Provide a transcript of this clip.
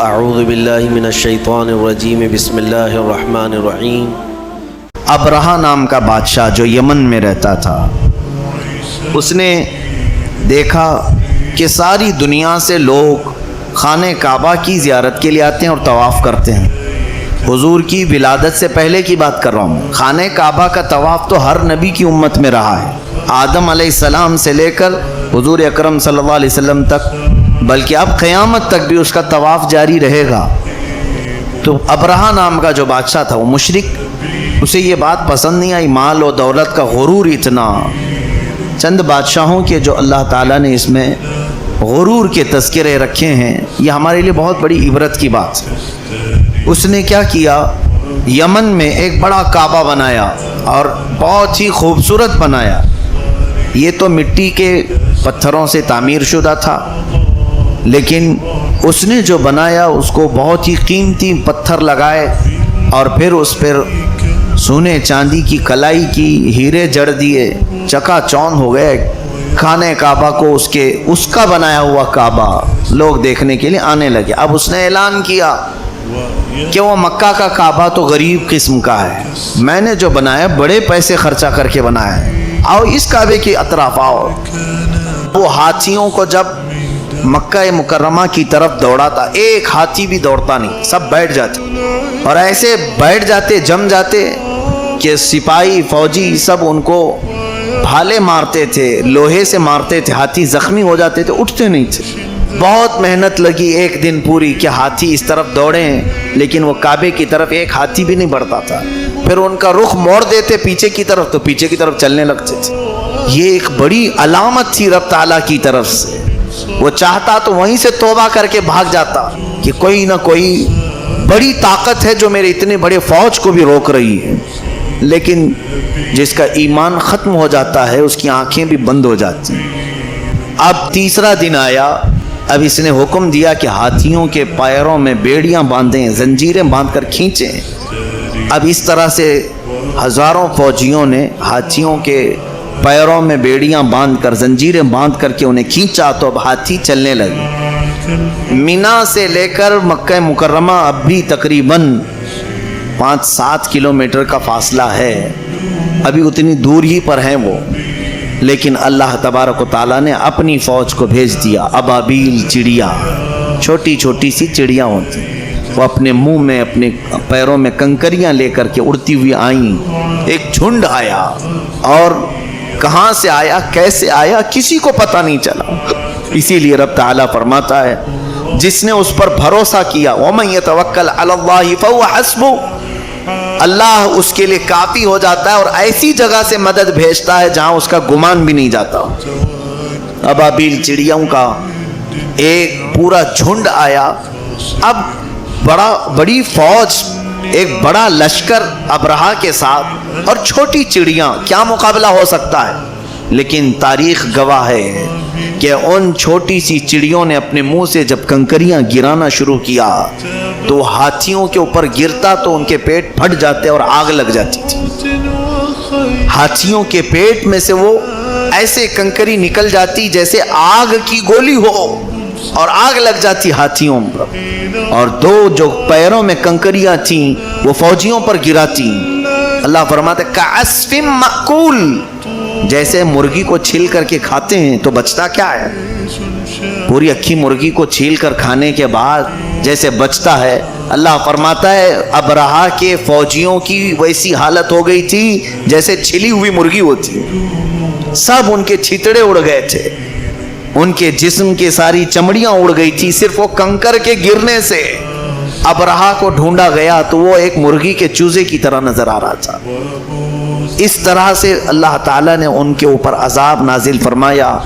اعوذ باللہ من الشیطان الرجیم بسم اللہ الرحمن الرحیم۔ ابرہہ نام کا بادشاہ جو یمن میں رہتا تھا، اس نے دیکھا کہ ساری دنیا سے لوگ خانہ کعبہ کی زیارت کے لیے آتے ہیں اور طواف کرتے ہیں۔ حضور کی ولادت سے پہلے کی بات کر رہا ہوں۔ خانہ کعبہ کا طواف تو ہر نبی کی امت میں رہا ہے، آدم علیہ السلام سے لے کر حضور اکرم صلی اللہ علیہ وسلم تک، بلکہ اب قیامت تک بھی اس کا طواف جاری رہے گا۔ تو ابرہہ نام کا جو بادشاہ تھا وہ مشرک، اسے یہ بات پسند نہیں آئی، مال و دولت کا غرور اتنا۔ چند بادشاہوں کے جو اللہ تعالیٰ نے اس میں غرور کے تذکرے رکھے ہیں، یہ ہمارے لیے بہت بڑی عبرت کی بات ہے۔ اس نے کیا کیا، یمن میں ایک بڑا کعبہ بنایا اور بہت ہی خوبصورت بنایا۔ یہ تو مٹی کے پتھروں سے تعمیر شدہ تھا، لیکن اس نے جو بنایا اس کو بہت ہی قیمتی پتھر لگائے اور پھر اس پر سونے چاندی کی کلائی کی، ہیرے جڑ دیے، چکا چوند ہو گئے۔ خانہ کعبہ کو اس کا بنایا ہوا کعبہ لوگ دیکھنے کے لیے آنے لگے۔ اب اس نے اعلان کیا کہ وہ مکہ کا کعبہ تو غریب قسم کا ہے، میں نے جو بنایا بڑے پیسے خرچہ کر کے بنایا ہے، آؤ اس کعبے کے اطراف آؤ۔ وہ ہاتھیوں کو جب مکہ مکرمہ کی طرف دوڑاتا، ایک ہاتھی بھی دوڑتا نہیں، سب بیٹھ جاتے، اور ایسے بیٹھ جاتے، جم جاتے کہ سپاہی فوجی سب ان کو بھالے مارتے تھے، لوہے سے مارتے تھے، ہاتھی زخمی ہو جاتے تھے، اٹھتے نہیں تھے۔ بہت محنت لگی ایک دن پوری کہ ہاتھی اس طرف دوڑیں، لیکن وہ کعبے کی طرف ایک ہاتھی بھی نہیں بڑھتا تھا۔ پھر ان کا رخ موڑ دیتے پیچھے کی طرف تو پیچھے کی طرف چلنے لگتے تھے۔ یہ ایک بڑی علامت تھی رب تعالیٰ کی طرف سے۔ وہ چاہتا تو وہیں سے توبہ کر کے بھاگ جاتا کہ کوئی نہ کوئی بڑی طاقت ہے جو میرے اتنے بڑے فوج کو بھی روک رہی ہے، لیکن جس کا ایمان ختم ہو جاتا ہے اس کی آنکھیں بھی بند ہو جاتی ہیں۔ اب تیسرا دن آیا، اب اس نے حکم دیا کہ ہاتھیوں کے پیروں میں بیڑیاں باندھیں، زنجیریں باندھ کر کھینچیں۔ اب اس طرح سے ہزاروں فوجیوں نے ہاتھیوں کے پیروں میں بیڑیاں باندھ کر، زنجیریں باندھ کر کے انہیں کھینچا، تو اب ہاتھی چلنے لگے۔ مینا سے لے کر مکہ مکرمہ اب بھی تقریباً 5-7 کلومیٹر کا فاصلہ ہے، ابھی اتنی دور ہی پر ہیں وہ، لیکن اللہ تبارک و تعالیٰ نے اپنی فوج کو بھیج دیا۔ ابابیل چڑیا، چھوٹی چھوٹی سی چڑیاں ہوتی، وہ اپنے منہ میں، اپنے پیروں میں کنکریاں لے کر کے اڑتی ہوئی آئیں۔ ایک جھنڈ آیا، اور کہاں سے آیا، کیسے آیا، کسی کو پتہ نہیں چلا۔ اسی لیے رب تعالیٰ فرماتا ہے جس نے اس پر بھروسہ کیا، وَمَن يَتَوَكَّلْ عَلَى اللَّهِ فَهُوَ حَسْبُهُ، اللہ اس کے لیے کافی ہو جاتا ہے، اور ایسی جگہ سے مدد بھیجتا ہے جہاں اس کا گمان بھی نہیں جاتا۔ ابابیل چڑیوں کا ایک پورا جھنڈ آیا۔ اب بڑی فوج، ایک بڑا لشکر ابرہہ کے ساتھ، اور چھوٹی چڑیاں، کیا مقابلہ ہو سکتا ہے؟ لیکن تاریخ گواہ ہے کہ ان چھوٹی سی چڑیوں نے اپنے منہ سے جب کنکریاں گرانا شروع کیا تو ہاتھیوں کے اوپر گرتا تو ان کے پیٹ پھٹ جاتے اور آگ لگ جاتی تھی۔ ہاتھیوں کے پیٹ میں سے وہ ایسے کنکری نکل جاتی جیسے آگ کی گولی ہو، اور آگ لگ جاتی ہاتھیوں پر، اور دو جو پیروں میں کنکریاں تھیں وہ فوجیوں پر گراتی۔ اللہ فرماتے کعصف مأکول، جیسے مرغی کو چھیل کر کے کھاتے ہیں تو بچتا کیا ہے، پوری اکھی مرغی کو چھیل کر کھانے کے بعد جیسے بچتا ہے، اللہ فرماتا ہے ابرہہ کے فوجیوں کی ویسی حالت ہو گئی تھی جیسے چھلی ہوئی مرغی ہوتی۔ سب ان کے چھتڑے اڑ گئے تھے، ان کے جسم کے ساری چمڑیاں اڑ گئی تھی، صرف وہ کنکر کے گرنے سے۔ ابرہہ کو ڈھونڈا گیا تو وہ ایک مرغی کے چوزے کی طرح نظر آ رہا تھا۔ اس طرح سے اللہ تعالیٰ نے ان کے اوپر عذاب نازل فرمایا۔